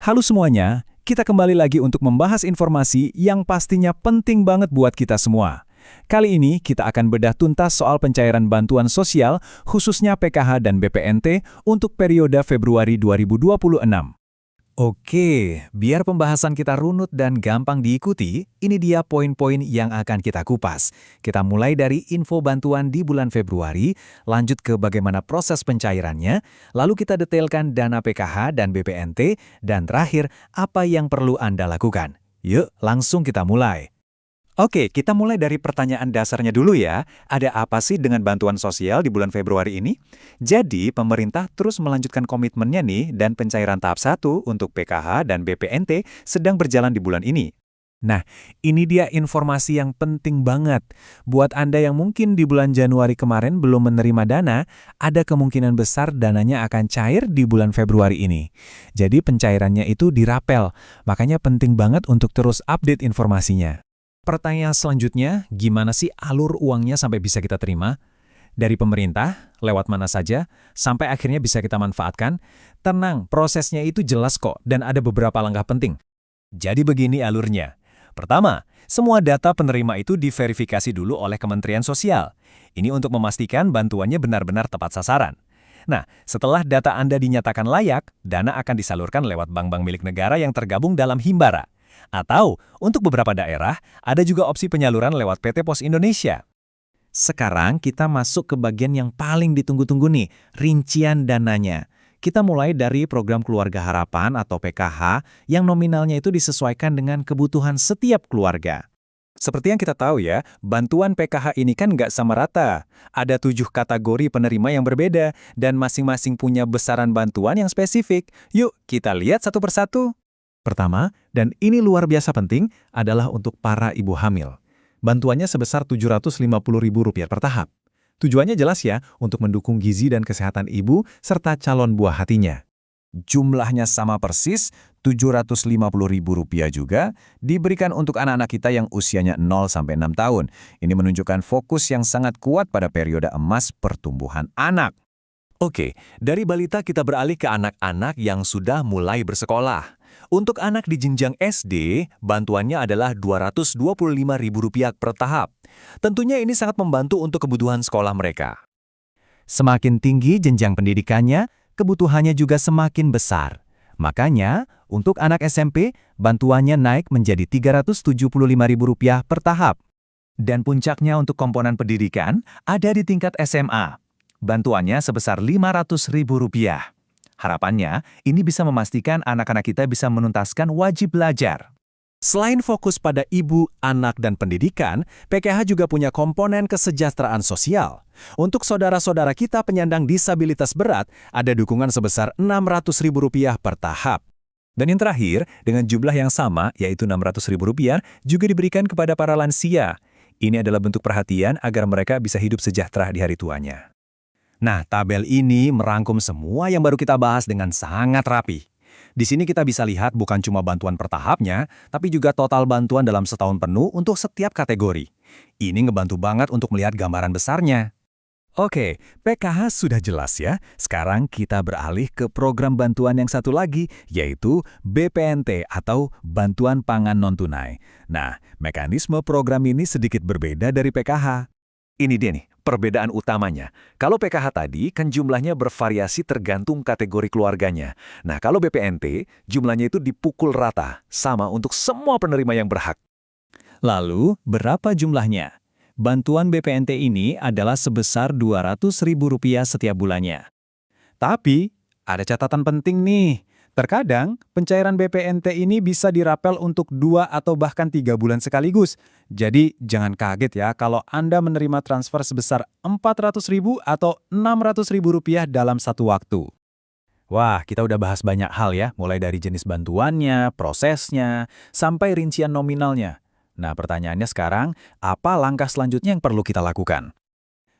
Halo semuanya, kita kembali lagi untuk membahas informasi yang pastinya penting banget buat kita semua. Kali ini kita akan bedah tuntas soal pencairan bantuan sosial, khususnya PKH dan BPNT untuk periode Februari 2026. Oke, biar pembahasan kita runut dan gampang diikuti, ini dia poin-poin yang akan kita kupas. Kita mulai dari info bantuan di bulan Februari, lanjut ke bagaimana proses pencairannya, lalu kita detailkan dana PKH dan BPNT, dan terakhir, apa yang perlu Anda lakukan. Yuk, langsung kita mulai. Oke, kita mulai dari pertanyaan dasarnya dulu ya. Ada apa sih dengan bantuan sosial di bulan Februari ini? Jadi, pemerintah terus melanjutkan komitmennya nih dan pencairan tahap 1 untuk PKH dan BPNT sedang berjalan di bulan ini. Nah, ini dia informasi yang penting banget. Buat Anda yang mungkin di bulan Januari kemarin belum menerima dana, ada kemungkinan besar dananya akan cair di bulan Februari ini. Jadi pencairannya itu dirapel, makanya penting banget untuk terus update informasinya. Pertanyaan selanjutnya, gimana sih alur uangnya sampai bisa kita terima? Dari pemerintah, lewat mana saja, sampai akhirnya bisa kita manfaatkan? Tenang, prosesnya itu jelas kok, dan ada beberapa langkah penting. Jadi begini alurnya. Pertama, semua data penerima itu diverifikasi dulu oleh Kementerian Sosial. Ini untuk memastikan bantuannya benar-benar tepat sasaran. Nah, setelah data Anda dinyatakan layak, dana akan disalurkan lewat bank-bank milik negara yang tergabung dalam Himbara. Atau, untuk beberapa daerah, ada juga opsi penyaluran lewat PT Pos Indonesia. Sekarang kita masuk ke bagian yang paling ditunggu-tunggu nih, rincian dananya. Kita mulai dari program Keluarga Harapan atau PKH yang nominalnya itu disesuaikan dengan kebutuhan setiap keluarga. Seperti yang kita tahu ya, bantuan PKH ini kan nggak sama rata. Ada 7 kategori penerima yang berbeda, dan masing-masing punya besaran bantuan yang spesifik. Yuk, kita lihat satu persatu. Pertama, dan ini luar biasa penting, adalah untuk para ibu hamil. Bantuannya sebesar Rp750.000 per tahap. Tujuannya jelas ya, untuk mendukung gizi dan kesehatan ibu serta calon buah hatinya. Jumlahnya sama persis, Rp750.000 juga, diberikan untuk anak-anak kita yang usianya 0-6 tahun. Ini menunjukkan fokus yang sangat kuat pada periode emas pertumbuhan anak. Oke, dari balita kita beralih ke anak-anak yang sudah mulai bersekolah. Untuk anak di jenjang SD, bantuannya adalah Rp225.000 per tahap. Tentunya ini sangat membantu untuk kebutuhan sekolah mereka. Semakin tinggi jenjang pendidikannya, kebutuhannya juga semakin besar. Makanya, untuk anak SMP, bantuannya naik menjadi Rp375.000 per tahap. Dan puncaknya untuk komponen pendidikan ada di tingkat SMA. Bantuannya sebesar Rp500.000. Harapannya, ini bisa memastikan anak-anak kita bisa menuntaskan wajib belajar. Selain fokus pada ibu, anak, dan pendidikan, PKH juga punya komponen kesejahteraan sosial. Untuk saudara-saudara kita penyandang disabilitas berat, ada dukungan sebesar Rp600.000 per tahap. Dan yang terakhir, dengan jumlah yang sama, yaitu Rp600.000, juga diberikan kepada para lansia. Ini adalah bentuk perhatian agar mereka bisa hidup sejahtera di hari tuanya. Nah, tabel ini merangkum semua yang baru kita bahas dengan sangat rapi. Di sini kita bisa lihat bukan cuma bantuan per tahapnya, tapi juga total bantuan dalam setahun penuh untuk setiap kategori. Ini ngebantu banget untuk melihat gambaran besarnya. Oke, PKH sudah jelas ya. Sekarang kita beralih ke program bantuan yang satu lagi, yaitu BPNT atau Bantuan Pangan Non-Tunai. Nah, mekanisme program ini sedikit berbeda dari PKH. Ini dia nih, perbedaan utamanya. Kalau PKH tadi, kan jumlahnya bervariasi tergantung kategori keluarganya. Nah, kalau BPNT, jumlahnya itu dipukul rata, sama untuk semua penerima yang berhak. Lalu, berapa jumlahnya? Bantuan BPNT ini adalah sebesar Rp200.000 setiap bulannya. Tapi, ada catatan penting nih. Terkadang, pencairan BPNT ini bisa dirapel untuk 2 atau bahkan 3 bulan sekaligus. Jadi, jangan kaget ya kalau Anda menerima transfer sebesar Rp400.000 atau Rp600.000 dalam satu waktu. Wah, kita udah bahas banyak hal ya, mulai dari jenis bantuannya, prosesnya, sampai rincian nominalnya. Nah, pertanyaannya sekarang, apa langkah selanjutnya yang perlu kita lakukan?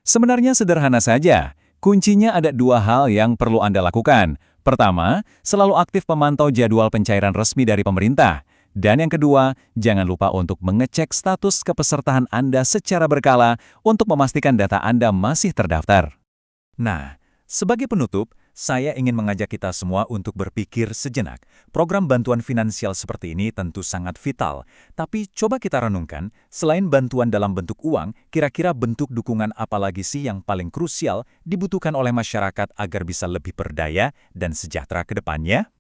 Sebenarnya sederhana saja. Kuncinya ada 2 hal yang perlu Anda lakukan. Pertama, selalu aktif memantau jadwal pencairan resmi dari pemerintah. Dan yang kedua, jangan lupa untuk mengecek status kepesertaan Anda secara berkala untuk memastikan data Anda masih terdaftar. Nah, sebagai penutup, Saya ingin mengajak kita semua untuk berpikir sejenak. Program bantuan finansial seperti ini tentu sangat vital. Tapi coba kita renungkan, selain bantuan dalam bentuk uang, kira-kira bentuk dukungan apa lagi sih yang paling krusial dibutuhkan oleh masyarakat agar bisa lebih berdaya dan sejahtera ke depannya?